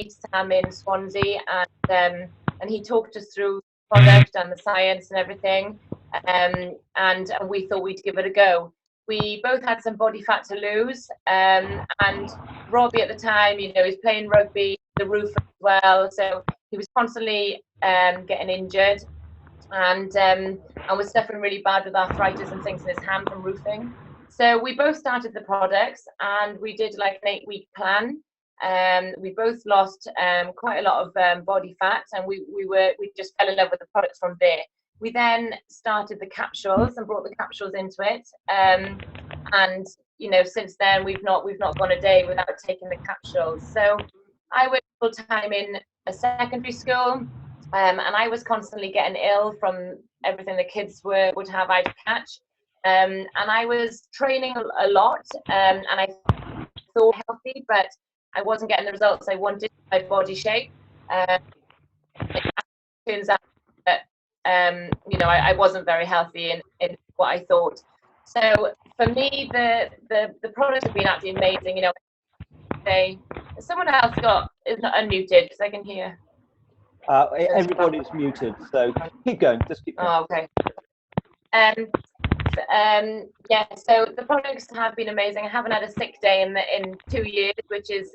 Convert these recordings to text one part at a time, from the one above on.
Sam in Swansea, and he talked us through the product and the science and everything, and we thought we'd give it a go. We both had some body fat to lose, and Robbie at the time, you know, he's playing rugby, the roof as well, so he was constantly getting injured, and was suffering really bad with arthritis and things in his hand from roofing. So we both started the products, and we did like an 8-week plan. We both lost quite a lot of body fat, and we just fell in love with the products from there. We then started the capsules and brought the capsules into it, and you know, since then we've not gone a day without taking the capsules. So I worked full time in a secondary school, and I was constantly getting ill from everything the kids would have I'd catch, and I was training a lot, and I thought healthy, but I wasn't getting the results I wanted in my body shape. It turns out that you know, I wasn't very healthy in what I thought. So for me, the products have been absolutely amazing. You know, someone else is not unmuted because I can hear. Everybody's muted, so keep going. Just keep going. Oh, okay. Yeah, so the products have been amazing. I haven't had a sick day in 2 years, which is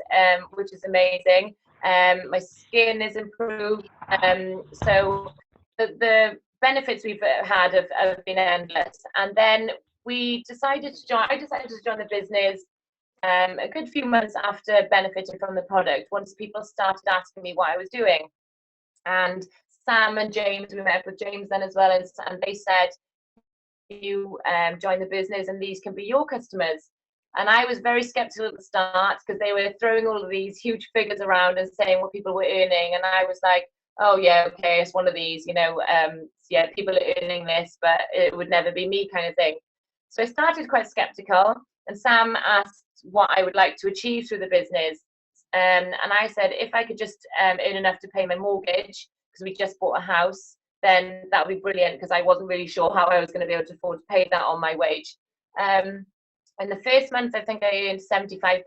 amazing. My skin is improved. So the benefits we've had have been endless. And then I decided to join the business a good few months after benefiting from the product, once people started asking me what I was doing. And Sam and James, we met with James then as well, and they said, you join the business and these can be your customers. And I was very skeptical at the start because they were throwing all of these huge figures around and saying what people were earning, and I was like, oh yeah, okay, it's one of these, you know, yeah, people are earning this, but it would never be me, kind of thing. So I started quite skeptical, and Sam asked what I would like to achieve through the business, and I said if I could just earn enough to pay my mortgage, because we just bought a house, then that would be brilliant, because I wasn't really sure how I was going to be able to afford to pay that on my wage. In the first month, I think I earned £75,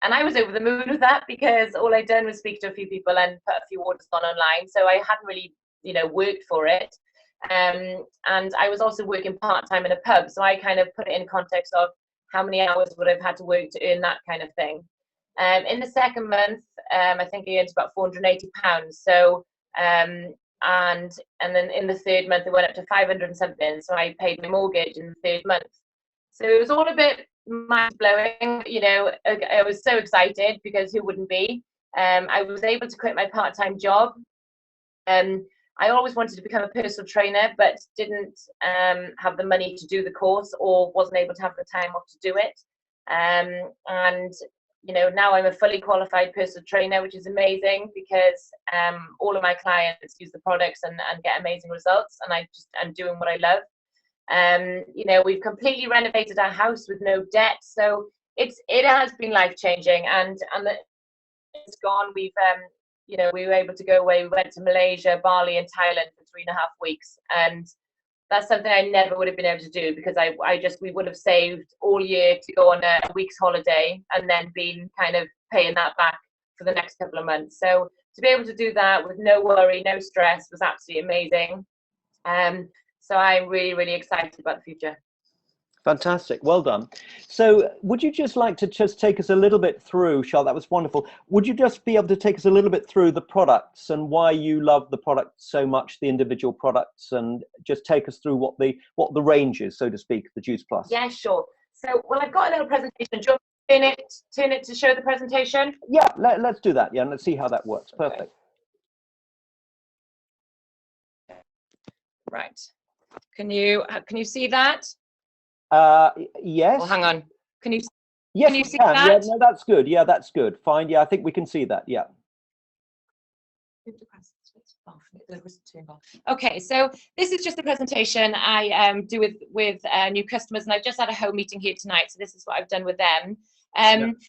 and I was over the moon with that, because all I'd done was speak to a few people and put a few orders on online, so I hadn't really, you know, worked for it. And I was also working part-time in a pub, so I kind of put it in context of how many hours would I've had to work to earn that kind of thing. In the second month, I think I earned about £480. So and then in the third month it went up to 500 and something, so I paid my mortgage in the third month. So it was all a bit mind-blowing, you know. I was so excited, because who wouldn't be? I was able to quit my part-time job. I always wanted to become a personal trainer, but didn't have the money to do the course, or wasn't able to have the time off to do it. And you know, now I'm a fully qualified personal trainer, which is amazing, because all of my clients use the products and get amazing results, and I'm doing what I love. You know, we've completely renovated our house with no debt, so it has been life-changing, and it's gone. We've you know, we were able to go away. We went to Malaysia, Bali, and Thailand for 3.5 weeks, and that's something I never would have been able to do, because we would have saved all year to go on a week's holiday and then been kind of paying that back for the next couple of months. So to be able to do that with no worry, no stress, was absolutely amazing. So I'm really, really excited about the future. Fantastic. Well done. So would you just like to just take us a little bit through, Charlotte? That was wonderful. Would you just be able to take us a little bit through the products and why you love the products so much, the individual products, and just take us through what the range is, so to speak, the Juice Plus? Yeah, sure. So, well, I've got a little presentation. Do you want to turn it to show the presentation? Yeah, let's do that. Yeah, and let's see how that works. Perfect. Okay. Right. Can you see that? Yes. Oh, hang on. Can you? Yes, can you see can. that? Yeah, no, that's good. Yeah, that's good. Fine. Yeah, I think we can see that. Yeah. Okay, so this is just the presentation I do with new customers, and I've just had a home meeting here tonight, so this is what I've done with them.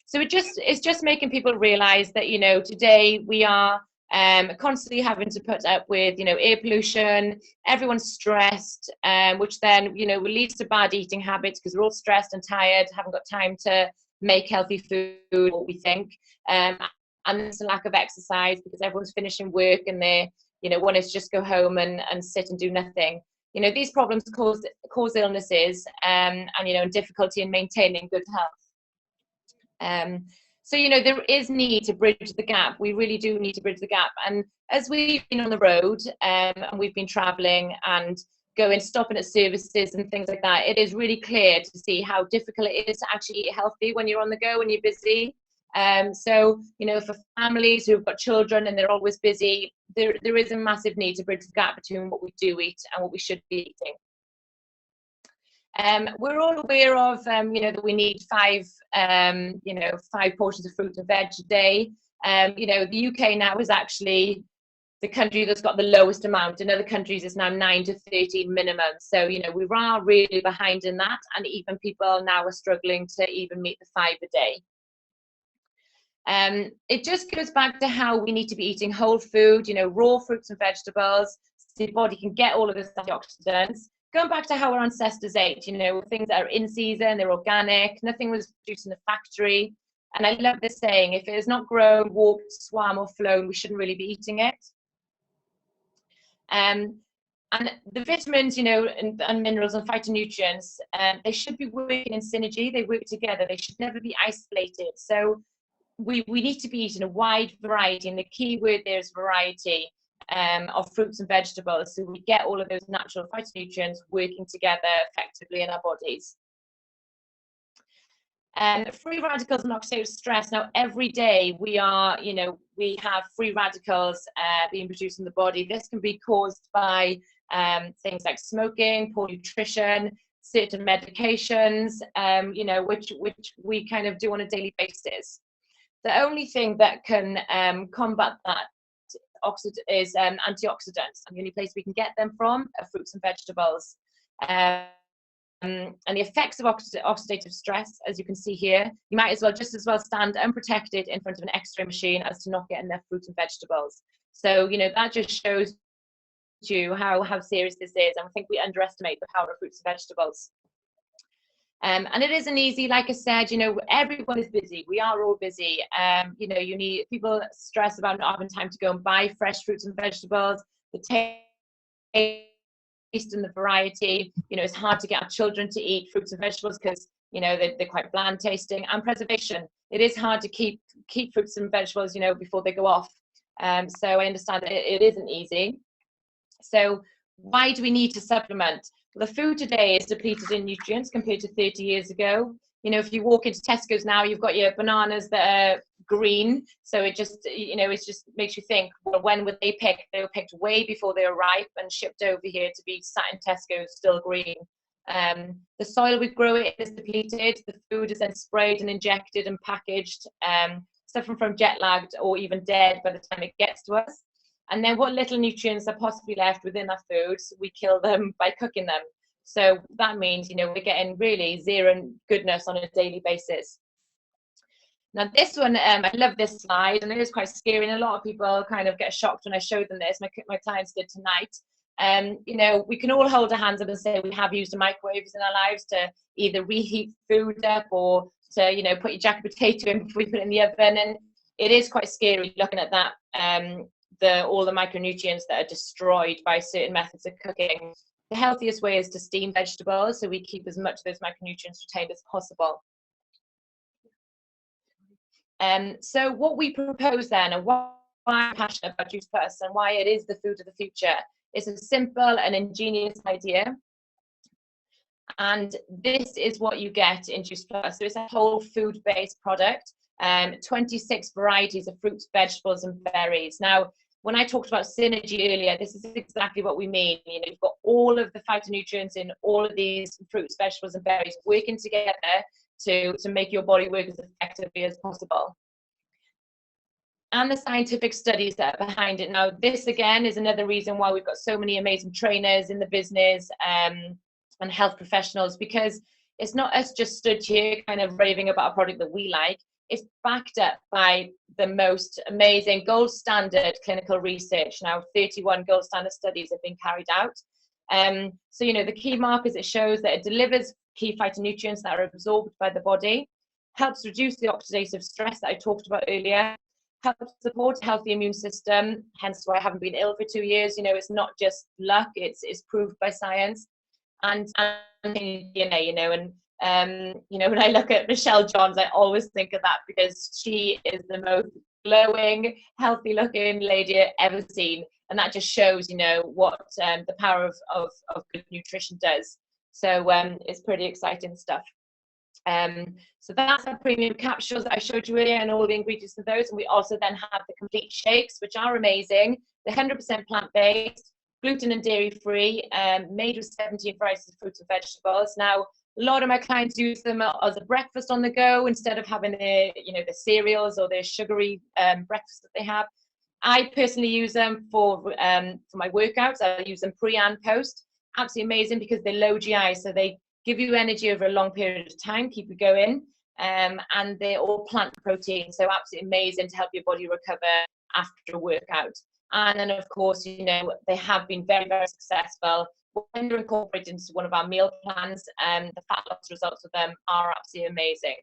So it's just making people realize that, you know, today we are constantly having to put up with, you know, air pollution. Everyone's stressed, which then, you know, leads to bad eating habits, because we're all stressed and tired, haven't got time to make healthy food, what we think. and there's a lack of exercise because everyone's finishing work and they, you know, want to just go home and sit and do nothing. You know, these problems cause illnesses, and, you know, difficulty in maintaining good health. So, you know, there is need to bridge the gap. We really do need to bridge the gap. And as we've been on the road, and we've been traveling and going, stopping at services and things like that, it is really clear to see how difficult it is to actually eat healthy when you're on the go and you're busy. So, you know, for families who've got children and they're always busy, there is a massive need to bridge the gap between what we do eat and what we should be eating. We're all aware of, you know, that we need 5 portions of fruit and veg a day. You know, the UK now is actually the country that's got the lowest amount. In other countries, it's now 9 to 13 minimum. So, you know, we are really behind in that. And even people now are struggling to even meet the 5 a day. It just goes back to how we need to be eating whole food, you know, raw fruits and vegetables, so the body can get all of those antioxidants. Going back to how our ancestors ate, you know, things that are in season, they're organic, nothing was produced in a factory. And I love this saying, if it is not grown, walked, swam or flown, we shouldn't really be eating it. And the vitamins, you know, and minerals and phytonutrients, they should be working in synergy, they work together, they should never be isolated. So we need to be eating a wide variety, and the key word there is variety. Of fruits and vegetables, so we get all of those natural phytonutrients working together effectively in our bodies. Free radicals and oxidative stress. Now, every day we have free radicals being produced in the body. This can be caused by things like smoking, poor nutrition, certain medications, you know, which we kind of do on a daily basis. The only thing that can combat that is antioxidants, and the only place we can get them from are fruits and vegetables. And the effects of oxidative stress, as you can see here, you might just as well stand unprotected in front of an X-ray machine as to not get enough fruits and vegetables. So, you know, that just shows you how serious this is, and I think we underestimate the power of fruits and vegetables. And it isn't easy, like I said, you know, everyone is busy. We are all busy. You know, people stress about not having time to go and buy fresh fruits and vegetables, the taste and the variety. You know, it's hard to get our children to eat fruits and vegetables because, you know, they're quite bland tasting. And preservation. It is hard to keep fruits and vegetables, you know, before they go off. So I understand that it isn't easy. So why do we need to supplement? Well, the food today is depleted in nutrients compared to 30 years ago. You know, if you walk into Tesco's now, you've got your bananas that are green. So it just, you know, it just makes you think, well, when were they picked? They were picked way before they were ripe and shipped over here to be sat in Tesco's still green. The soil we grow it is depleted. The food is then sprayed and injected and packaged, suffering from jet lagged or even dead by the time it gets to us. And then what little nutrients are possibly left within our foods, we kill them by cooking them. So that means, you know, we're getting really zero goodness on a daily basis. Now this one, I love this slide, and it is quite scary, and a lot of people kind of get shocked when I show them this. My clients did tonight. You know, we can all hold our hands up and say we have used microwaves in our lives to either reheat food up or to, you know, put your jacket potato in before you put it in the oven. And it is quite scary looking at that. All the micronutrients that are destroyed by certain methods of cooking. The healthiest way is to steam vegetables, so we keep as much of those micronutrients retained as possible. So what we propose then, and why I'm passionate about Juice Plus and why it is the food of the future, is a simple and ingenious idea. And this is what you get in Juice Plus. So it's a whole food-based product, 26 varieties of fruits, vegetables, and berries. Now, when I talked about synergy earlier, this is exactly what we mean. You know, you've got all of the phytonutrients in all of these fruits, vegetables, and berries working together to make your body work as effectively as possible. And the scientific studies that are behind it. Now, this again is another reason why we've got so many amazing trainers in the business and health professionals, because it's not us just stood here kind of raving about a product that we like. It's backed up by the most amazing gold standard clinical research. Now, 31 gold standard studies have been carried out. So, you know, the key markers, it shows that it delivers key phytonutrients that are absorbed by the body, helps reduce the oxidative stress that I talked about earlier, helps support a healthy immune system, hence why I haven't been ill for 2 years. You know, it's not just luck, it's proved by science. And DNA, you know, and you know, when I look at Michelle Johns, I always think of that, because she is the most glowing, healthy looking lady I've ever seen. And that just shows, you know, what the power of good nutrition does. So it's pretty exciting stuff. So that's our premium capsules that I showed you earlier, and all the ingredients of those. And we also then have the complete shakes, which are amazing. They're 100% plant-based, gluten and dairy-free, made with 17 varieties of fruits and vegetables. Now, a lot of my clients use them as a breakfast on the go instead of having the, you know, the cereals or the sugary breakfast that they have. I personally use them for my workouts. I use them pre and post. Absolutely amazing, because they low GI, so they give you energy over a long period of time, keep you going, and they're all plant protein, so absolutely amazing to help your body recover after a workout. And then, of course, you know, they have been very, very successful. When they're incorporated into one of our meal plans, the fat loss results of them are absolutely amazing.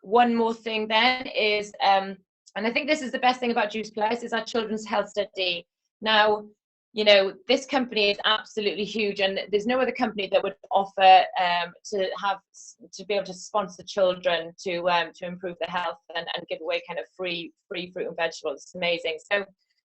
One more thing then is, and I think this is the best thing about Juice Plus, is our children's health study. Now, you know, this company is absolutely huge, and there's no other company that would offer to be able to sponsor children to improve their health and give away kind of free fruit and vegetables. It's amazing. So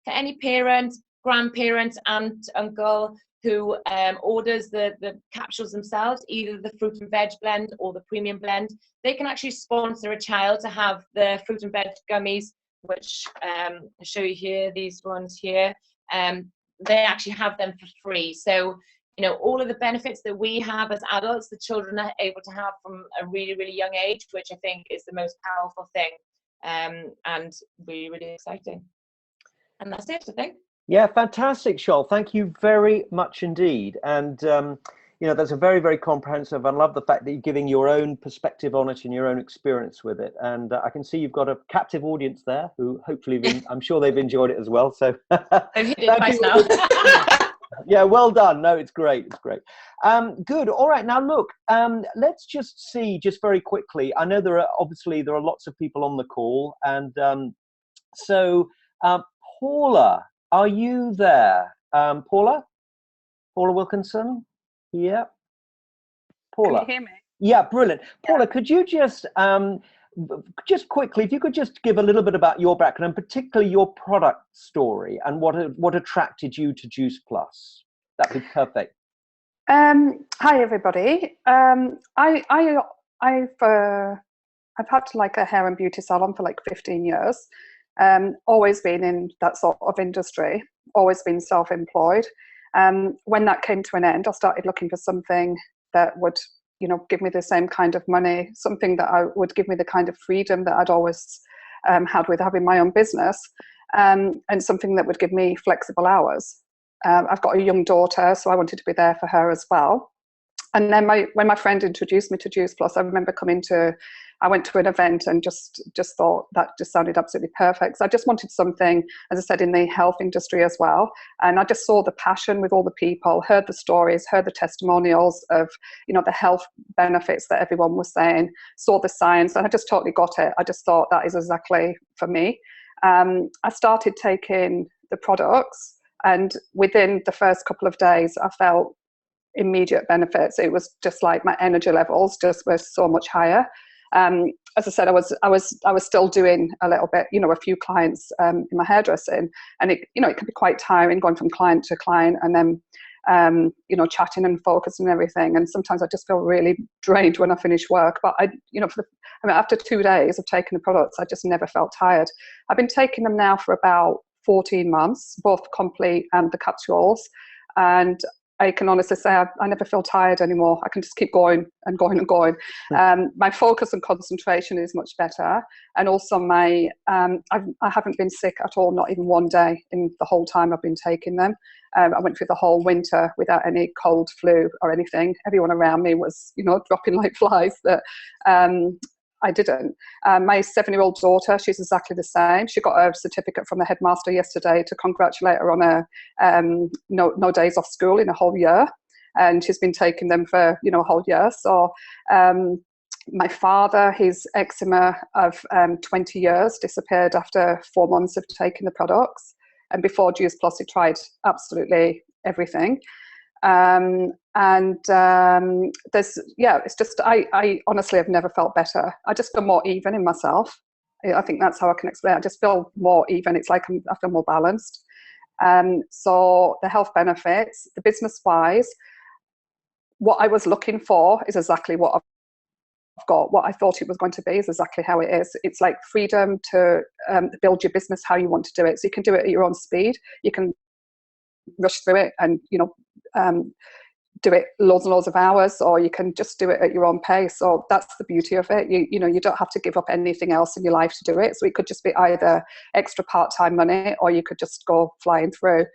for any parent, grandparent, aunt, uncle who orders the capsules themselves, either the fruit and veg blend or the premium blend, they can actually sponsor a child to have the fruit and veg gummies, which I'll show you here, these ones here. They actually have them for free. So, you know, all of the benefits that we have as adults, the children are able to have from a really, really young age, which I think is the most powerful thing, and really, really exciting. And that's it, I think. Yeah, fantastic, Shoal. Thank you very much indeed. And, you know, that's a very, very comprehensive. I love the fact that you're giving your own perspective on it and your own experience with it. And I can see you've got a captive audience there who hopefully, I'm sure they've enjoyed it as well. So I've hit it twice now. Yeah, well done. No, it's great. It's great. Good. All right. Now, look, let's just see just very quickly. I know there are lots of people on the call. And so Paula, are you there? Paula Wilkinson? Yeah. Paula. Can you hear me? Yeah, brilliant. Yeah. Paula, could you just quickly, if you could just give a little bit about your background, and particularly your product story and what attracted you to Juice Plus? That'd be perfect. Hi everybody. I've had like a hair and beauty salon for like 15 years. Always been in that sort of industry. Always been self-employed. When that came to an end, I started looking for something that would, you know, give me the same kind of money, something that would give me the kind of freedom that I'd always had with having my own business, and something that would give me flexible hours. I've got a young daughter, so I wanted to be there for her as well. And then when my friend introduced me to Juice Plus, I remember I went to an event and just thought that just sounded absolutely perfect. So I just wanted something, as I said, in the health industry as well. And I just saw the passion with all the people, heard the stories, heard the testimonials of, you know, the health benefits that everyone was saying, saw the science, and I just totally got it. I just thought that is exactly for me. I started taking the products, and within the first couple of days, I felt immediate benefits. It was just like my energy levels just were so much higher. As I said, I was still doing a little bit, you know, a few clients in my hairdressing, and it can be quite tiring going from client to client and then you know, chatting and focusing and everything. And sometimes I just feel really drained when I finish work. But after 2 days of taking the products, I just never felt tired. I've been taking them now for about 14 months, both complete and the capsules, and I can honestly say I never feel tired anymore. I can just keep going and going and going. My focus and concentration is much better. And also I haven't been sick at all, not even one day in the whole time I've been taking them. I went through the whole winter without any cold, flu or anything. Everyone around me was, you know, dropping like flies. That I didn't. My 7-year-old daughter, she's exactly the same. She got a certificate from the headmaster yesterday to congratulate her on her no days off school in a whole year, and she's been taking them for, you know, a whole year. So My father, his eczema of 20 years disappeared after 4 months of taking the products. And before Juice Plus, he tried absolutely everything. There's, yeah, it's just, I honestly have never felt better. I just feel more even in myself. I think that's how I can explain it. I just feel more even. It's like I feel more balanced. So the health benefits, the business-wise, what I was looking for is exactly what I've got. What I thought it was going to be is exactly how it is. It's like freedom to build your business how you want to do it. So you can do it at your own speed. You can rush through it and, you know, do it loads and loads of hours, or you can just do it at your own pace. So that's the beauty of it. You know, you don't have to give up anything else in your life to do it. So it could just be either extra part-time money, or you could just go flying through.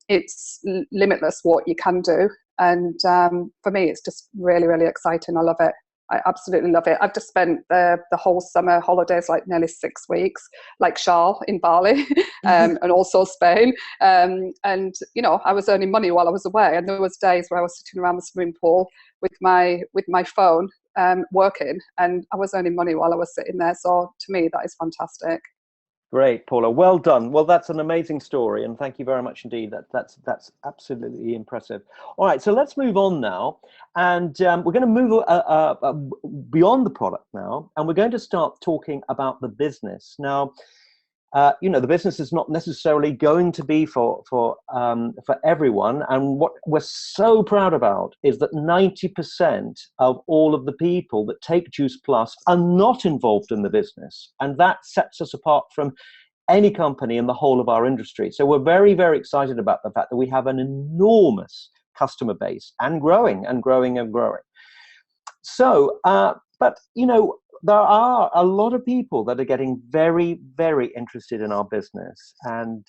It's limitless what you can do. And for me, it's just really, really exciting. I love it. I absolutely love it. I've just spent the whole summer holidays, like nearly 6 weeks, like Charles in Bali, and also Spain. And, you know, I was earning money while I was away. And there was days where I was sitting around the swimming pool with my phone working, and I was earning money while I was sitting there. So to me, that is fantastic. Great, Paula. Well done. Well, that's an amazing story, and thank you very much indeed. That's absolutely impressive. All right, so let's move on now, and we're going to move beyond the product now, and we're going to start talking about the business now. You know, the business is not necessarily going to be for everyone, and what we're so proud about is that 90% of all of the people that take Juice Plus are not involved in the business, and that sets us apart from any company in the whole of our industry. So we're very, very excited about the fact that we have an enormous customer base, and growing and growing and growing. So, but you know, there are a lot of people that are getting very, very interested in our business. And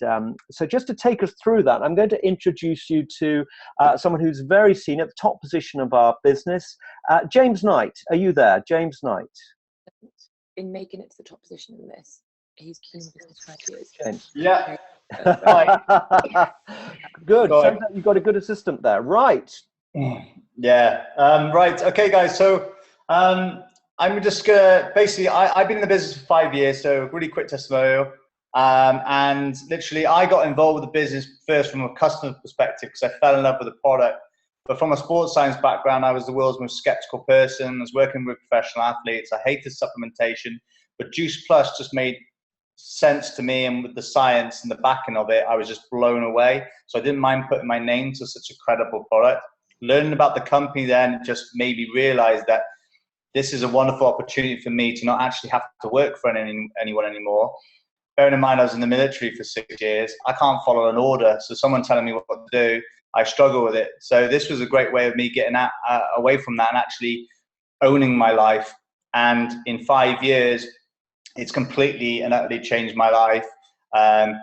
so just to take us through that, I'm going to introduce you to someone who's very senior at the top position of our business. James Knight, are you there? James Knight. In making it to the top position in this, he's been in business 5 years. James. Yeah. Good. So you've got a good assistant there. Right. Yeah. Right. Okay, guys. So I'm just gonna basically, I've been in the business for 5 years, so really quick testimonial. And literally, I got involved with the business first from a customer perspective because I fell in love with the product. But from a sports science background, I was the world's most skeptical person. I was working with professional athletes. I hated supplementation, but Juice Plus just made sense to me, and with the science and the backing of it, I was just blown away. So I didn't mind putting my name to such a credible product. Learning about the company then just made me realize that this is a wonderful opportunity for me to not actually have to work for anyone anymore. Bearing in mind I was in the military for 6 years, I can't follow an order. So someone telling me what to do, I struggle with it. So this was a great way of me getting away from that and actually owning my life. And in 5 years, it's completely and utterly changed my life.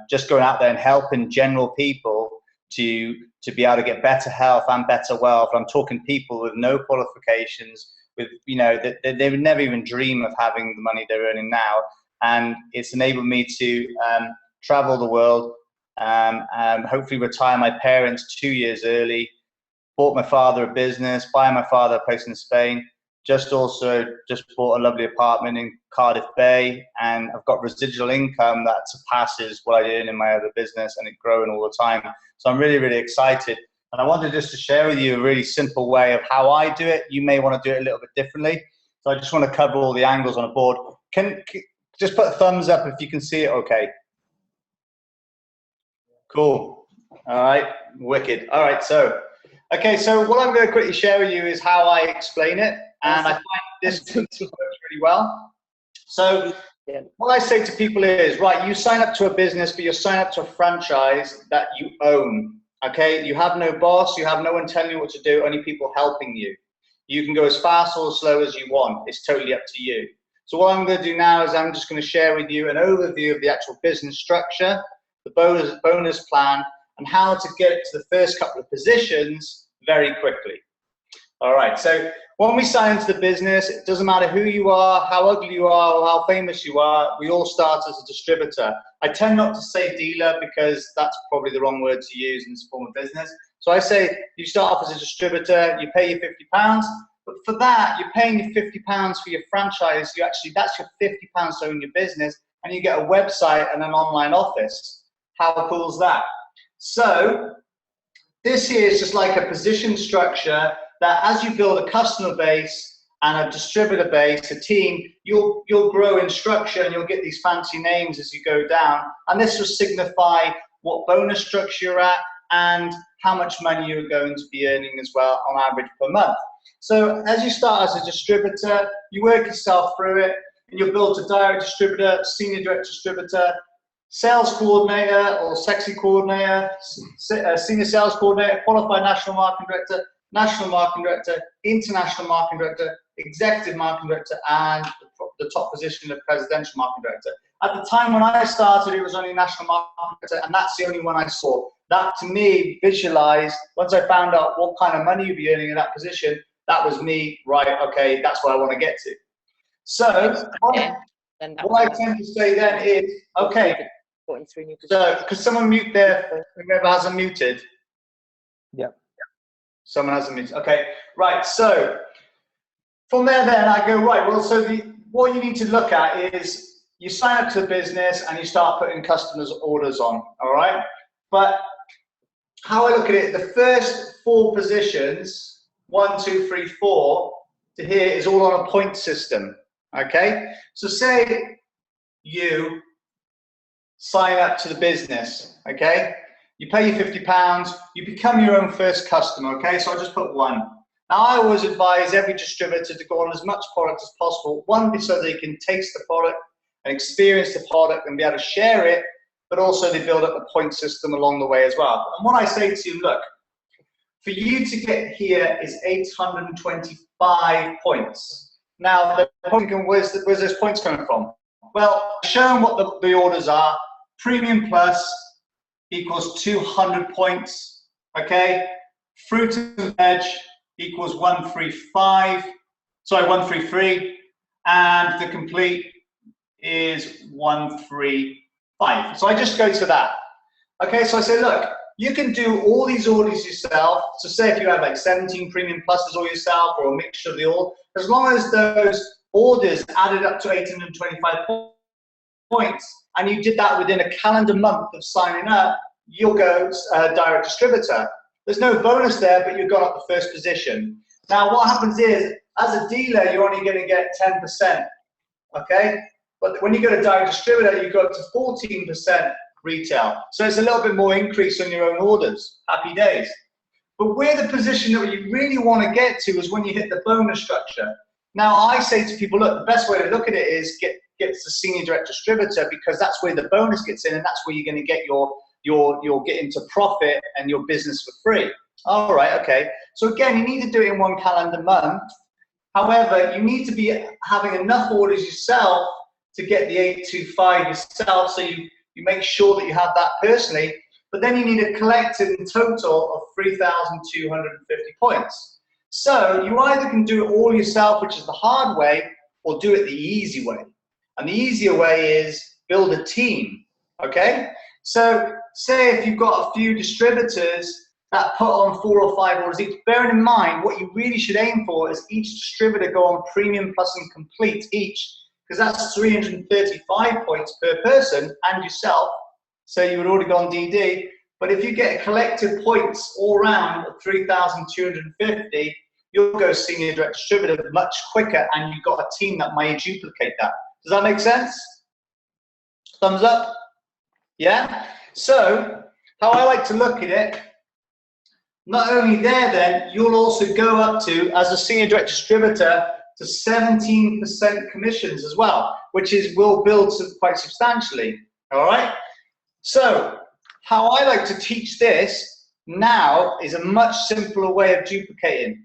Just going out there and helping general people to be able to get better health and better wealth. I'm talking people with no qualifications, with, you know, they would never even dream of having the money they're earning now. And it's enabled me to travel the world, hopefully retire my parents 2 years early, bought my father a business, buy my father a place in Spain, just bought a lovely apartment in Cardiff Bay, and I've got residual income that surpasses what I earn in my other business, and it's growing all the time. So I'm really, really excited. And I wanted just to share with you a really simple way of how I do it. You may want to do it a little bit differently. So I just want to cover all the angles on a board. Can just put a thumbs up if you can see it okay. Cool. All right. Wicked. All right. So, okay. So what I'm going to quickly share with you is how I explain it. And I find this works really well. So what I say to people is, right, you sign up to a business, but you sign up to a franchise that you own. Okay, you have no boss, you have no one telling you what to do, only people helping you. You can go as fast or as slow as you want. It's totally up to you. So what I'm going to do now is I'm just going to share with you an overview of the actual business structure, the bonus plan, and how to get to the first couple of positions very quickly. All right, so when we sign into the business, it doesn't matter who you are, how ugly you are, or how famous you are, we all start as a distributor. I tend not to say dealer because that's probably the wrong word to use in this form of business. So I say you start off as a distributor, you pay your £50, But for that, you're paying your £50 for your franchise. That's your £50 to own your business, and you get a website and an online office. How cool is that? So this here is just like a position structure that as you build a customer base and a distributor base, a team, you'll grow in structure and you'll get these fancy names as you go down. And this will signify what bonus structure you're at and how much money you're going to be earning as well on average per month. So as you start as a distributor, you work yourself through it, and you'll build a direct distributor, senior direct distributor, sales coordinator or sexy coordinator, senior sales coordinator, qualified national marketing director, international marketing director, executive marketing director, and the top position of presidential marketing director. At the time when I started, it was only national marketing director, and that's the only one I saw. That to me visualized, once I found out what kind of money you'd be earning in that position, that was me, right, okay, that's where I want to get to. So what I tend to say then is, okay, so could someone mute there, whoever hasn't muted? Yeah. Someone hasn't muted, okay, right, so from there then I go, right, well, so what you need to look at is you sign up to the business and you start putting customers' orders on, all right? But how I look at it, the first 4 positions, 1, 2, 3, 4, to here is all on a point system, okay? So say you sign up to the business, okay? You pay your £50, you become your own first customer, okay? So I'll just put 1. Now I always advise every distributor to go on as much product as possible, 1, so they can taste the product and experience the product and be able to share it, but also they build up a point system along the way as well. And what I say to you, look, for you to get here is 825 points. Now, where's those points coming from? Well, show them what the orders are. Premium Plus equals 200 points, okay? Fruit and Veg equals 133, and the Complete is 135. So I just go to that. Okay, so I say, look, you can do all these orders yourself. So say if you have like 17 Premium Pluses all yourself, or a mixture of the all, as long as those orders added up to 825 points, and you did that within a calendar month of signing up, you'll go direct distributor. There's no bonus there, but you've got up the first position. Now what happens is, as a dealer, you're only going to get 10%, okay? But when you go to direct distributor, you go up to 14% retail. So it's a little bit more increase on your own orders. Happy days. But where the position that you really want to get to is when you hit the bonus structure. Now I say to people, look, the best way to look at it is get to the senior direct distributor, because that's where the bonus gets in, and that's where you're going to get your get into profit and your business for free. All right, okay. So again, you need to do it in 1 calendar month. However, you need to be having enough orders yourself to get the 825 yourself, so you make sure that you have that personally, but then you need a collective total of 3,250 points. So you either can do it all yourself, which is the hard way, or do it the easy way. And the easier way is build a team, okay? So say if you've got a few distributors that put on 4 or 5 orders each, bearing in mind what you really should aim for is each distributor go on Premium Plus and Complete each, because that's 335 points per person and yourself. So you would already go on DD. But if you get collective points all round of 3,250, you'll go senior direct distributor much quicker, and you've got a team that may duplicate that. Does that make sense? Thumbs up? Yeah? So how I like to look at it, not only there then, you'll also go up to, as a senior direct distributor, to 17% commissions as well, which will build quite substantially, all right? So how I like to teach this now is a much simpler way of duplicating.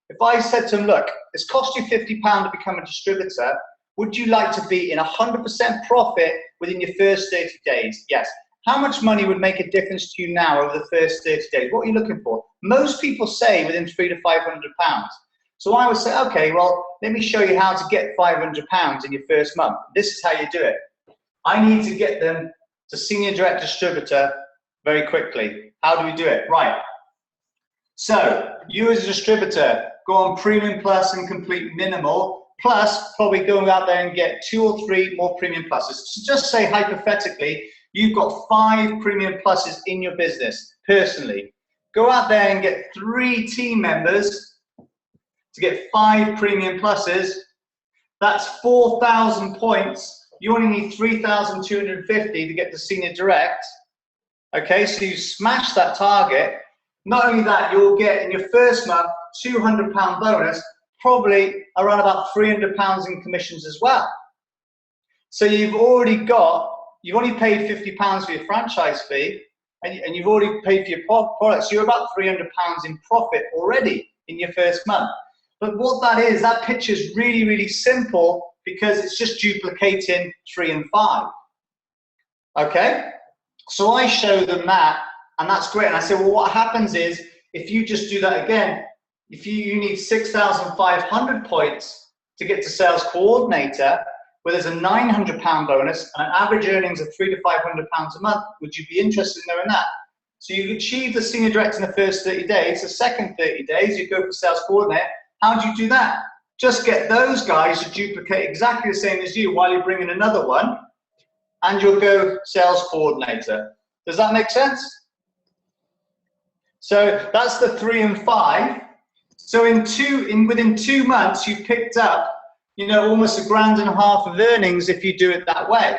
If I said to them, look, it's cost you £50 to become a distributor, would you like to be in 100% profit within your first 30 days? Yes. How much money would make a difference to you now over the first 30 days? What are you looking for? Most people say within £300 to £500. So I would say, okay, well, let me show you how to get £500 in your first month. This is how you do it. I need to get them to senior direct distributor very quickly. How do we do it? Right. So you as a distributor, go on Premium Plus and Complete Minimal, plus probably go out there and get 2 or 3 more Premium Pluses. So just say hypothetically, you've got 5 Premium Pluses in your business, personally. Go out there and get 3 team members to get 5 Premium Pluses. That's 4,000 points. You only need 3,250 to get to Senior Direct. Okay, so you smash that target. Not only that, you'll get in your first month £200 bonus, probably around about £300 in commissions as well. So you've only paid £50 for your franchise fee, and you've already paid for your products. So you're about £300 in profit already in your first month. But what that is, that picture is really, really simple because it's just duplicating 3 and 5. Okay? So I show them that, and that's great. And I say, well, what happens is, if you just do that again, if you need 6,500 points to get to sales coordinator, where there's a £900 bonus and an average earnings of £300 to £500 a month, would you be interested in knowing that? So you've achieved the Senior Direct in the first 30 days. The second 30 days, you go for sales coordinator. How do you do that? Just get those guys to duplicate exactly the same as you while you bring in another one, and you'll go sales coordinator. Does that make sense? So that's the 3 and 5. So within 2 months, you've picked up, you know, almost £1.5 grand of earnings if you do it that way.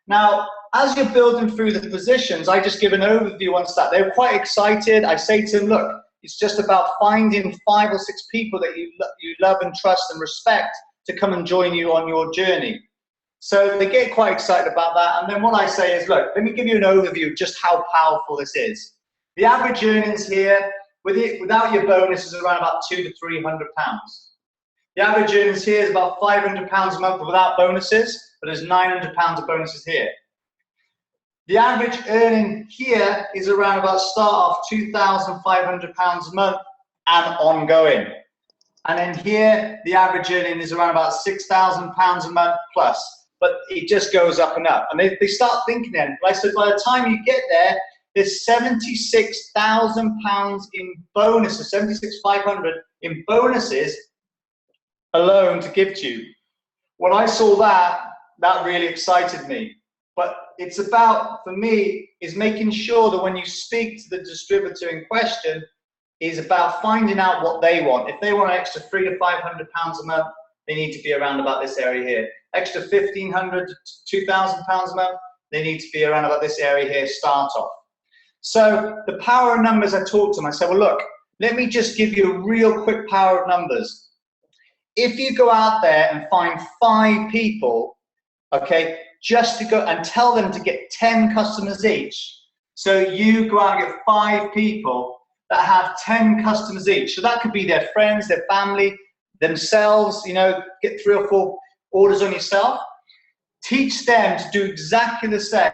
Now, as you're building through the positions, I just give an overview on that. They're quite excited. I say to them, look, it's just about finding 5 or 6 people that you love and trust and respect to come and join you on your journey. So they get quite excited about that. And then what I say is, look, let me give you an overview of just how powerful this is. The average earnings here, without your bonus, is around about £200 to £300. The average earnings here is about £500 a month without bonuses, but there's £900 of bonuses here. The average earning here is around about start off £2,500 a month and ongoing. And then here, the average earning is around about £6,000 a month plus. But it just goes up and up. And they start thinking then, like I said, by the time you get there, there's £76,000 in bonuses, 76,500 in bonuses alone to give to you. When I saw that, that really excited me. But it's about, for me, is making sure that when you speak to the distributor in question, is about finding out what they want. If they want an extra £300 to £500 a month, they need to be around about this area here. Extra £1,500 to £2,000 a month, they need to be around about this area here, start off. So the power of numbers, I talked to them. I said, well, look, let me just give you a real quick power of numbers. If you go out there and find 5 people, okay, just to go and tell them to get 10 customers each. So you go out and get 5 people that have 10 customers each. So that could be their friends, their family, themselves, you know, get 3 or 4 orders on yourself. Teach them to do exactly the same.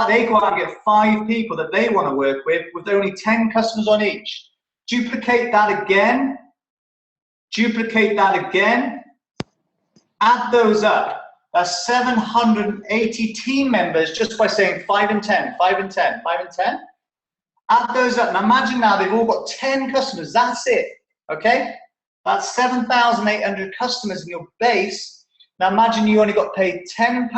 They go out and get 5 people that they want to work with only 10 customers on each. Duplicate that again. Duplicate that again. Add those up. That's 780 team members just by saying 5 and 10, 5 and 10, 5 and 10. Add those up. Now imagine now they've all got 10 customers. That's it. Okay? That's 7,800 customers in your base. Now imagine you only got paid £10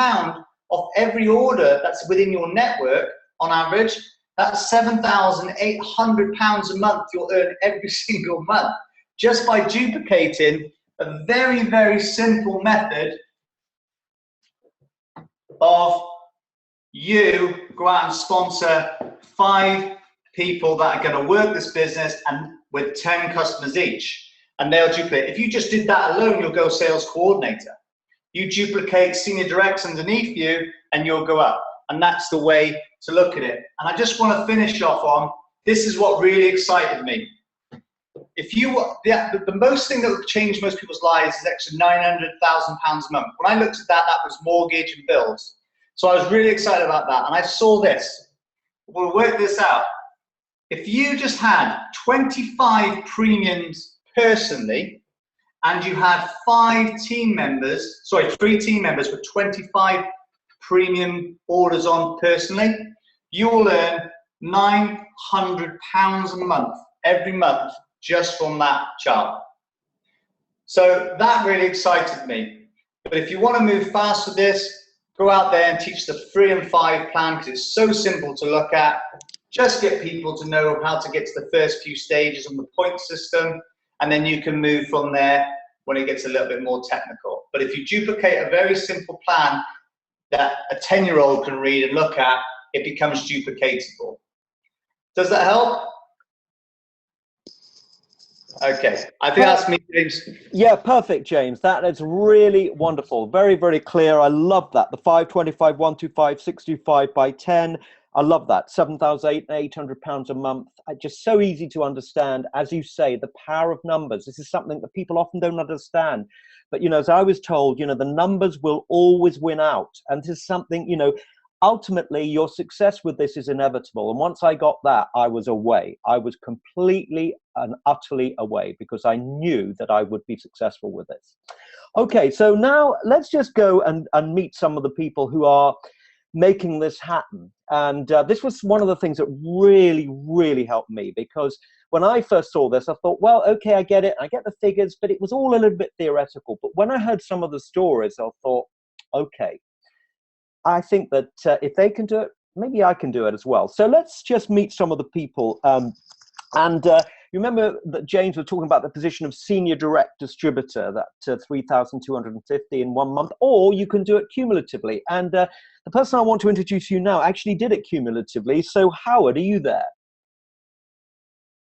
off every order that's within your network on average. That's £7,800 a month you'll earn every single month just by duplicating a very, very simple method of you go out and sponsor 5 people that are going to work this business and with 10 customers each, and they'll duplicate. If you just did that alone, you'll go sales coordinator. You duplicate senior directs underneath you and you'll go up, and that's the way to look at it. And I just want to finish off on, this is what really excited me. If you, the most thing that would change most people's lives is actually £900,000 a month. When I looked at that, that was mortgage and bills. So I was really excited about that. And I saw this. We'll work this out. If you just had 25 premiums personally, and you had 3 team members with 25 premium orders on personally, you will earn £900 a month, every month, just from that chart. So that really excited me. But if you want to move fast with this, go out there and teach the 3 and 5 plan, because it's so simple to look at. Just get people to know how to get to the first few stages on the point system, and then you can move from there when it gets a little bit more technical. But if you duplicate a very simple plan that a 10-year-old can read and look at, it becomes duplicatable. Does that help? Okay, I think that's me, James. Yeah, perfect, James. That is really wonderful. Very, very clear. I love that. The 525, 125, 625 by 10. I love that. £7,800 a month. Just so easy to understand. As you say, the power of numbers. This is something that people often don't understand. But, you know, as I was told, you know, the numbers will always win out. And this is something, you know, ultimately your success with this is inevitable. And once I got that, I was away. I was completely and utterly away, because I knew that I would be successful with this. Okay, so now let's just go and meet some of the people who are making this happen. And this was one of the things that really, really helped me, because when I first saw this, I thought, well, okay, I get it. I get the figures, but it was all a little bit theoretical. But when I heard some of the stories, I thought, okay, I think that if they can do it, maybe I can do it as well. So let's just meet some of the people. You remember that James was talking about the position of senior direct distributor, that 3,250 in 1 month, or you can do it cumulatively. And the person I want to introduce you now actually did it cumulatively. So Howard, are you there?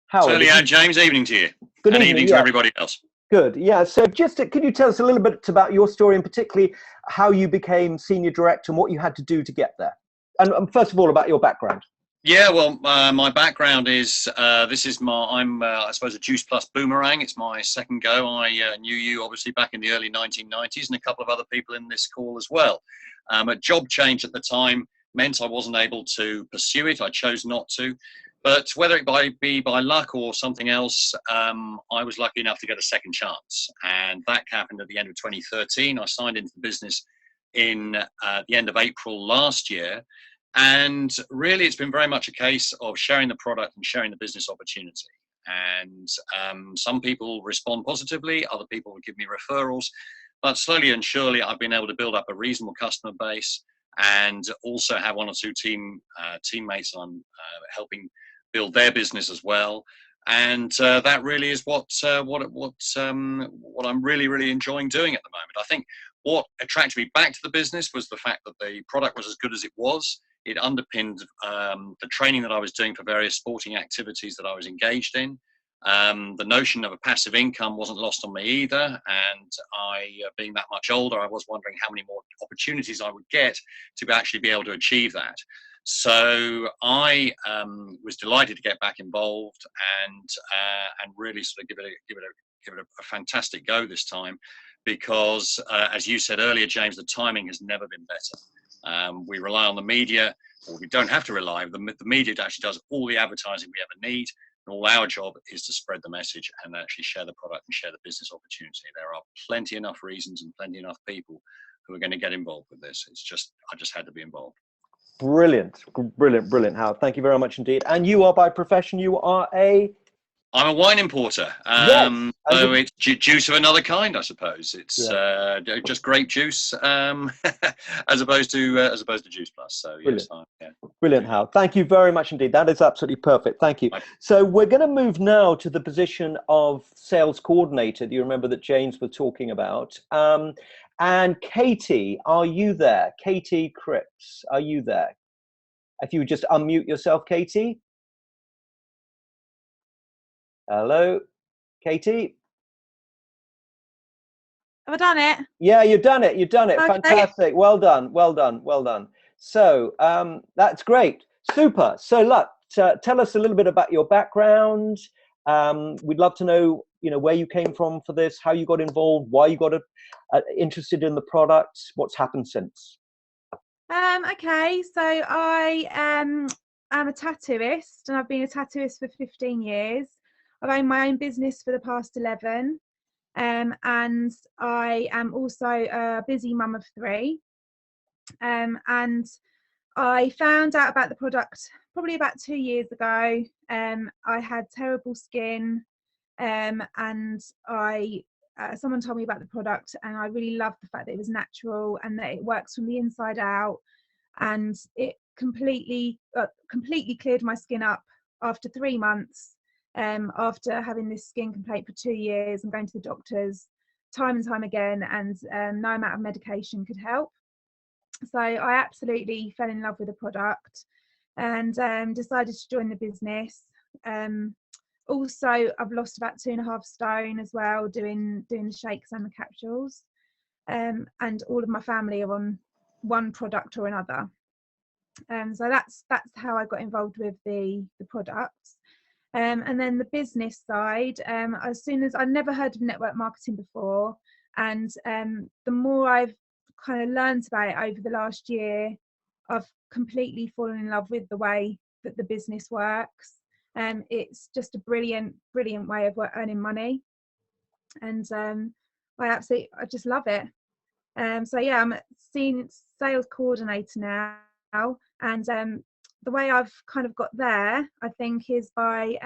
Howard, certainly, James. Evening to you. Good and evening, evening to everybody else. Good. Yeah. So just could you tell us a little bit about your story, and particularly how you became senior director and what you had to do to get there? And first of all, about your background. Yeah, well, my background is, I'm, I suppose, a Juice Plus boomerang. It's my second go. I knew you, obviously, back in the early 1990s, and a couple of other people in this call as well. A job change at the time meant I wasn't able to pursue it. I chose not to. But whether it be by luck or something else, I was lucky enough to get a second chance. And that happened at the end of 2013. I signed into the business in the end of April last year. And really, it's been very much a case of sharing the product and sharing the business opportunity. And some people respond positively, other people will give me referrals. But slowly and surely, I've been able to build up a reasonable customer base, and also have 1 or 2 teammates I'm helping build their business as well. And that really is what I'm really, really enjoying doing at the moment. I think what attracted me back to the business was the fact that the product was as good as it was. It underpinned the training that I was doing for various sporting activities that I was engaged in. The notion of a passive income wasn't lost on me either. And I, being that much older, I was wondering how many more opportunities I would get to actually be able to achieve that. So I was delighted to get back involved and really sort of give it a fantastic go this time, because as you said earlier, James, the timing has never been better. We rely on the media, or we don't have to rely. The media actually does all the advertising we ever need. And all our job is to spread the message and actually share the product and share the business opportunity. There are plenty enough reasons and plenty enough people who are going to get involved with this. I just had to be involved. Brilliant, brilliant, brilliant, Howard. Thank you very much indeed. And you are, by profession, you are I'm a wine importer. Yes. So it's juice of another kind, I suppose. It's just grape juice, as opposed to Juice Plus. So brilliant. Yes, Brilliant, Hal. Thank you very much indeed. That is absolutely perfect. Thank you. So we're going to move now to the position of sales coordinator. Do you remember that James was talking about? And Katie, are you there? Katie Cripps, are you there? If you would just unmute yourself, Katie. Hello, Katie. Have I done it? Yeah, you've done it. You've done it. Okay. Fantastic. Well done. Well done. Well done. So that's great. Super. So look, tell us a little bit about your background. We'd love to know, where you came from for this, how you got involved, why you got interested in the product, what's happened since. Okay, so I am a tattooist, and I've been a tattooist for 15 years. I've owned my own business for the past 11, and I am also a busy mum of 3. And I found out about the product probably about 2 years ago. I had terrible skin. and I someone told me about the product, and I really loved the fact that it was natural and that it works from the inside out, and it completely cleared my skin up after 3 months, after having this skin complaint for 2 years and going to the doctors time and time again, and no amount of medication could help. So I absolutely fell in love with the product and decided to join the business. Also, I've lost about 2.5 stone as well, doing the shakes and the capsules. And all of my family are on one product or another. So that's how I got involved with the products. And then the business side, as soon as I'd never heard of network marketing before, and the more I've kind of learned about it over the last year, I've completely fallen in love with the way that the business works. It's just a brilliant way of earning money, and I just love it. So yeah, I'm a sales coordinator now, and the way I've kind of got there, I think, is by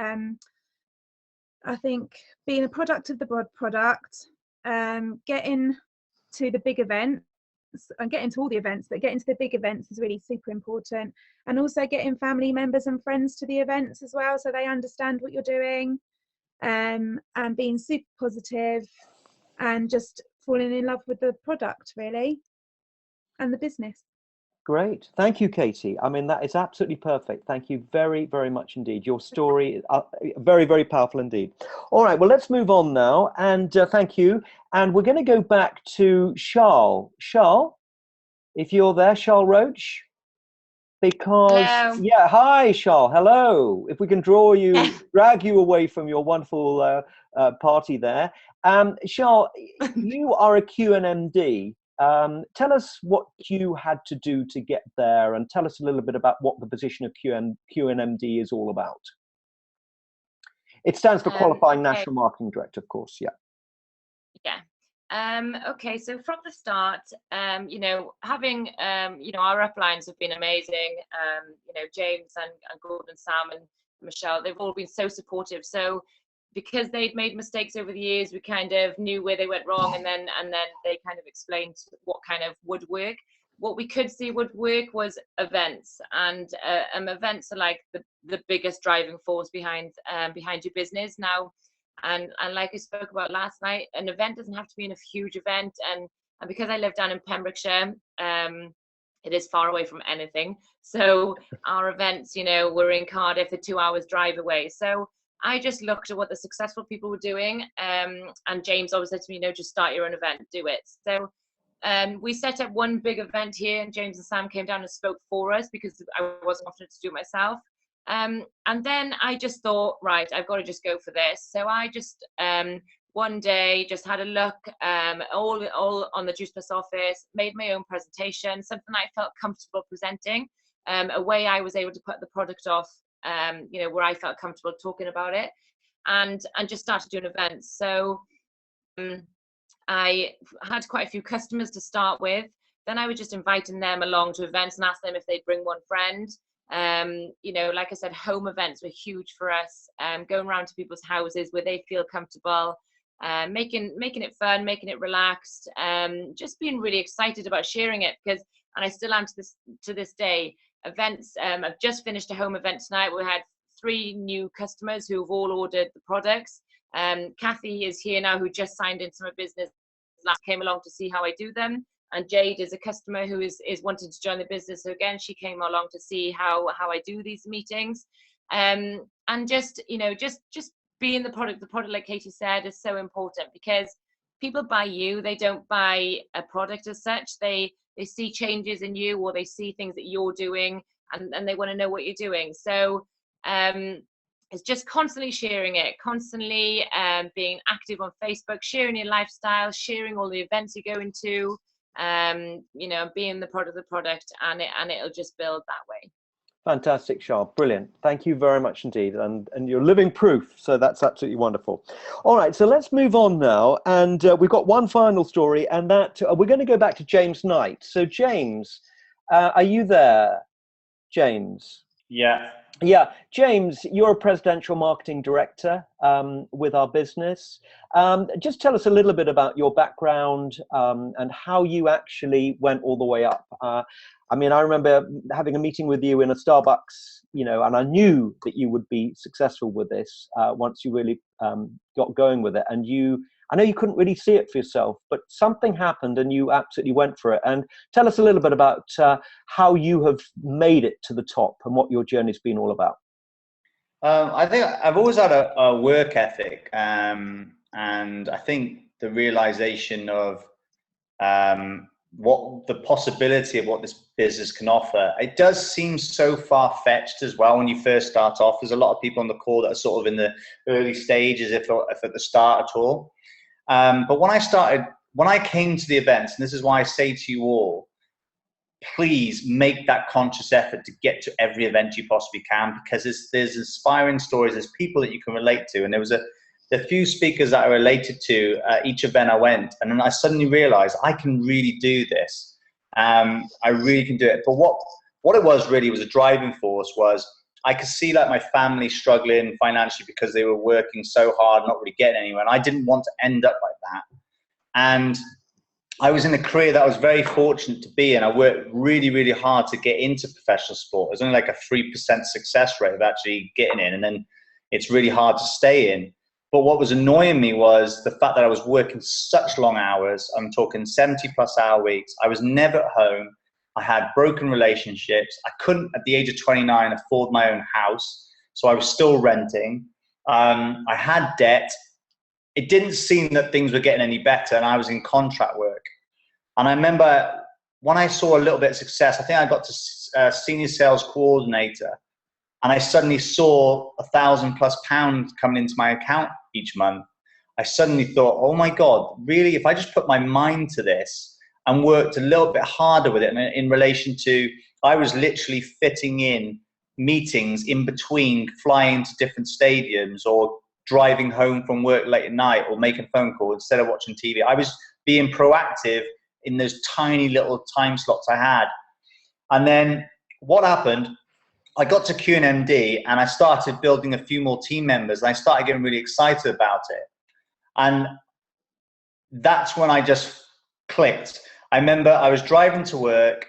I think being a product of the product, getting to the big events and getting to all the events, but getting to the big events is really super important, and also getting family members and friends to the events as well, so they understand what you're doing, and being super positive and just falling in love with the product really and the business. Great. Thank you, Katie. I mean, that is absolutely perfect. Thank you very, very much indeed. Your story is very, very powerful indeed. All right, well, let's move on now. And thank you. And we're going to go back to Charles. Charles, if you're there, Charles Roach. Because, Hello. yeah, hi, Charles. Hello. If we can drag you away from your wonderful party there. Charles, you are a QNMD. Tell us what you had to do to get there, and tell us a little bit about what the position of QNMD is all about. It stands for Qualifying National Marketing Director, of course, yeah. Yeah. Okay, so from the start, you know, having, you know, our uplines have been amazing. You know, James and Gordon, Sam and Michelle, they've all been so supportive. So because they'd made mistakes over the years, we kind of knew where they went wrong, and then they kind of explained what kind of would work. What we could see would work was events, and events are like the biggest driving force behind your business now. And like I spoke about last night, an event doesn't have to be a huge event, and because I live down in Pembrokeshire, it is far away from anything. So our events, you know, we're in Cardiff, a 2 hours drive away. So I just looked at what the successful people were doing, and James always said to me, you know, just start your own event, do it. So we set up one big event here, and James and Sam came down and spoke for us because I wasn't confident to do it myself. And then I just thought, right, I've got to just go for this. So I just one day just had a look all on the Juice Plus office, made my own presentation, something I felt comfortable presenting, a way I was able to put the product off, you know, where I felt comfortable talking about it, and just started doing events. So I had quite a few customers to start with. Then I was just inviting them along to events and asked them if they'd bring one friend. You know, like I said, home events were huge for us, going around to people's houses where they feel comfortable, making it fun, making it relaxed, just being really excited about sharing it, because, and I still am to this day, events. I've just finished a home event tonight. We had 3 new customers who've all ordered the products. Kathy is here now, who just signed into my business, came along to see how I do them. And Jade is a customer who is wanting to join the business. So again, she came along to see how I do these meetings. And just, you know, just being the product like Katie said, is so important, because people buy you, they don't buy a product as such. They see changes in you, or they see things that you're doing, and they want to know what you're doing. So it's just constantly sharing it, constantly being active on Facebook, sharing your lifestyle, sharing all the events you're going to, you know, being the product, and it'll just build that way. Fantastic, Charles. Brilliant. Thank you very much indeed. And you're living proof. So that's absolutely wonderful. All right. So let's move on now. And we've got one final story, and that we're going to go back to James Knight. So James, are you there? James? Yeah. Yeah, James, you're a presidential marketing director with our business. Just tell us a little bit about your background and how you actually went all the way up. I mean, I remember having a meeting with you in a Starbucks, you know, and I knew that you would be successful with this once you really got going with it. And I know you couldn't really see it for yourself, but something happened and you absolutely went for it. And tell us a little bit about how you have made it to the top and what your journey's been all about. I think I've always had a work ethic, and I think the realization of what the possibility of what this business can offer. It does seem so far-fetched as well when you first start off. There's a lot of people on the call that are sort of in the early stages, if at the start at all. But when I came to the events, and this is why I say to you all, please make that conscious effort to get to every event you possibly can, because there's inspiring stories, there's people that you can relate to. And there was a few speakers that I related to each event I went, and then I suddenly realized I can really do this. I really can do it. But what it was really was a driving force was I could see like my family struggling financially because they were working so hard, not really getting anywhere. And I didn't want to end up like that. And I was in a career that I was very fortunate to be in. I worked really, really hard to get into professional sport. It was only like a 3% success rate of actually getting in. And then it's really hard to stay in. But what was annoying me was the fact that I was working such long hours. I'm talking 70+ hour weeks. I was never at home. I had broken relationships. I couldn't, at the age of 29, afford my own house. So I was still renting. I had debt. It didn't seem that things were getting any better, and I was in contract work. And I remember when I saw a little bit of success, I think I got to senior sales coordinator, and I suddenly saw £1,000+ coming into my account each month. I suddenly thought, oh my God, really, if I just put my mind to this and worked a little bit harder with it in relation to, I was literally fitting in meetings in between flying to different stadiums or driving home from work late at night or making phone calls instead of watching TV. I was being proactive in those tiny little time slots I had. And then what happened, I got to QNMD and I started building a few more team members, and I started getting really excited about it. And that's when I just clicked. I remember I was driving to work.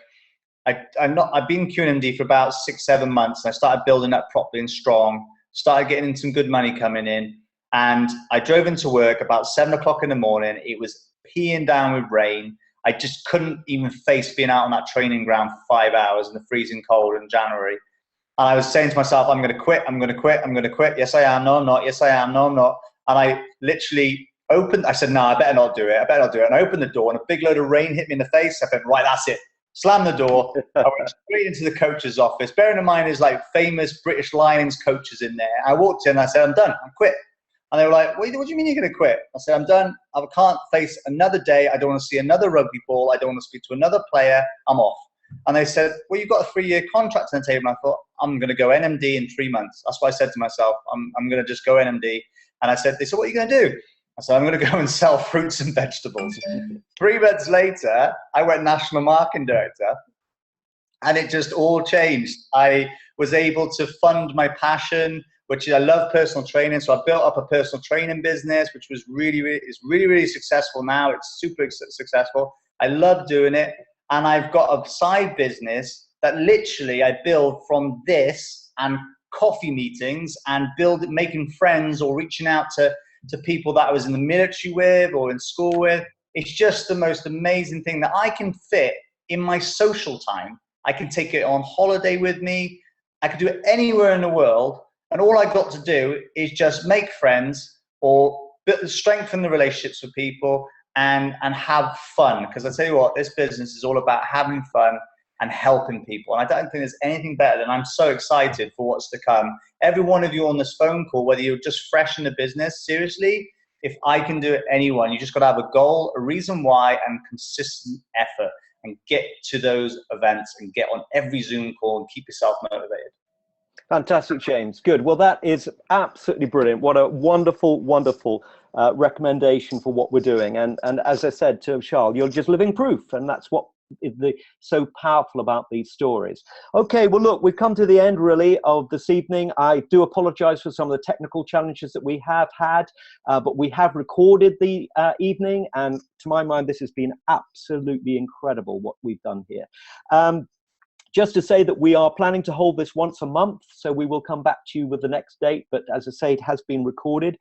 I've been QNMD for about 6-7 months, and I started building up properly and strong, started getting some good money coming in. And I drove into work about 7 o'clock in the morning. It was peeing down with rain. I just couldn't even face being out on that training ground for 5 hours in the freezing cold in January. And I was saying to myself, I'm going to quit, I'm going to quit, I'm going to quit. Yes, I am. No, I'm not. Yes, I am. No, I'm not. And I literally I said, no, I better not do it. I better not do it. And I opened the door, and a big load of rain hit me in the face. I said, right, that's it. Slammed the door. I went straight into the coach's office. Bearing in mind, there's like famous British Lions coaches in there. I walked in and I said, I'm done. I'm quit. And they were like, what do you mean you're going to quit? I said, I'm done. I can't face another day. I don't want to see another rugby ball. I don't want to speak to another player. I'm off. And they said, well, you've got a 3-year contract on the table. And I thought, I'm going to go NMD in 3 months. That's what I said to myself. I'm going to just go NMD. And they said, what are you going to do? I said, I'm going to go and sell fruits and vegetables. 3 months later, I went national marketing director, and it just all changed. I was able to fund my passion, which I love personal training. So I built up a personal training business, which was really successful now. It's super successful. I love doing it. And I've got a side business that literally I build from this and coffee meetings and making friends or reaching out to people that I was in the military with or in school with. It's just the most amazing thing that I can fit in my social time. I can take it on holiday with me. I can do it anywhere in the world. And all I got to do is just make friends or strengthen the relationships with people and have fun. Because I tell you what, this business is all about having fun and helping people. And I don't think there's anything better than I'm so excited for what's to come. Every one of you on this phone call, whether you're just fresh in the business, seriously, if I can do it, anyone, you just got to have a goal, a reason why, and consistent effort, and get to those events and get on every Zoom call and keep yourself motivated. Fantastic, James. Good. Well, that is absolutely brilliant. What a wonderful, wonderful recommendation for what we're doing. And as I said to Charles, you're just living proof, and that's what so powerful about these stories. Okay, well, look, we've come to the end really of this evening. I do apologize for some of the technical challenges that we have had, but we have recorded the evening, and to my mind, this has been absolutely incredible what we've done here. Just to say that we are planning to hold this once a month, so we will come back to you with the next date, but as I say, it has been recorded.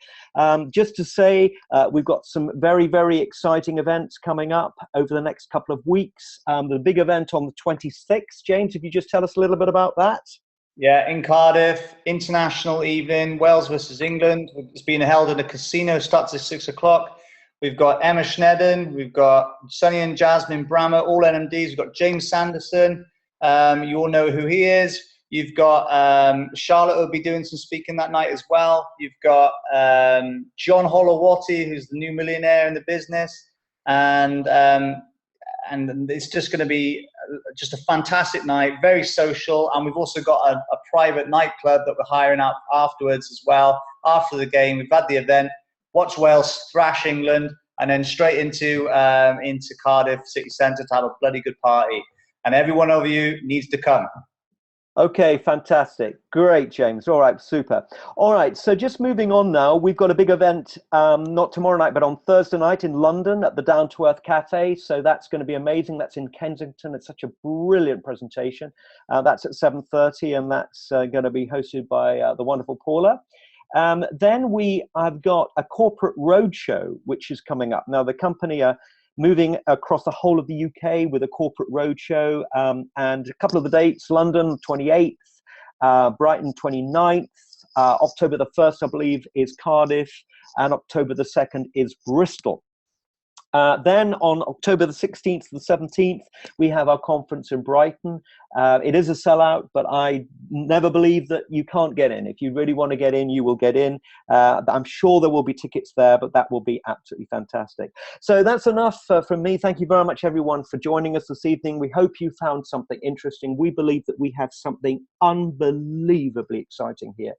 Just to say, we've got some very, very exciting events coming up over the next couple of weeks. The big event on the 26th, James, if you just tell us a little bit about that. Yeah, in Cardiff, international evening, Wales versus England. It's being held in a casino, starts at 6 o'clock. We've got Emma Schneiden, we've got Sunny and Jasmine Brammer, all NMDs. We've got James Sanderson. You all know who he is. You've got Charlotte will be doing some speaking that night as well. You've got John Holowati, who's the new millionaire in the business, and it's just going to be just a fantastic night, very social. And we've also got a private nightclub that we're hiring out afterwards as well. After the game, we've had the event, watch Wales thrash England, and then straight into Cardiff City Centre to have a bloody good party. And every one of you needs to come. Okay, fantastic. Great, James. All right, super. All right, so just moving on now, we've got a big event, not tomorrow night, but on Thursday night in London at the Down to Earth Cafe. So that's going to be amazing. That's in Kensington. It's such a brilliant presentation. That's at 7:30, and that's going to be hosted by the wonderful Paula. Then I've got a corporate roadshow, which is coming up. Now, the company are moving across the whole of the UK with a corporate roadshow, and a couple of the dates: London 28th, Brighton 29th, October the 1st, I believe, is Cardiff, and October the 2nd is Bristol. Then on October the 16th to the 17th, we have our conference in Brighton. It is a sellout, but I never believe that you can't get in. If you really want to get in, you will get in. I'm sure there will be tickets there, but that will be absolutely fantastic. So that's enough from me. Thank you very much, everyone, for joining us this evening. We hope you found something interesting. We believe that we have something unbelievably exciting here.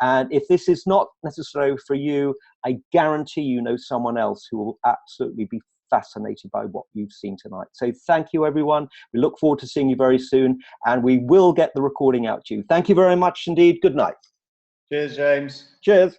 And if this is not necessary for you, I guarantee you know someone else who will absolutely be fascinated by what you've seen tonight. So thank you, everyone. We look forward to seeing you very soon, and we will get the recording out to you. Thank you very much indeed. Good night. Cheers, James. Cheers.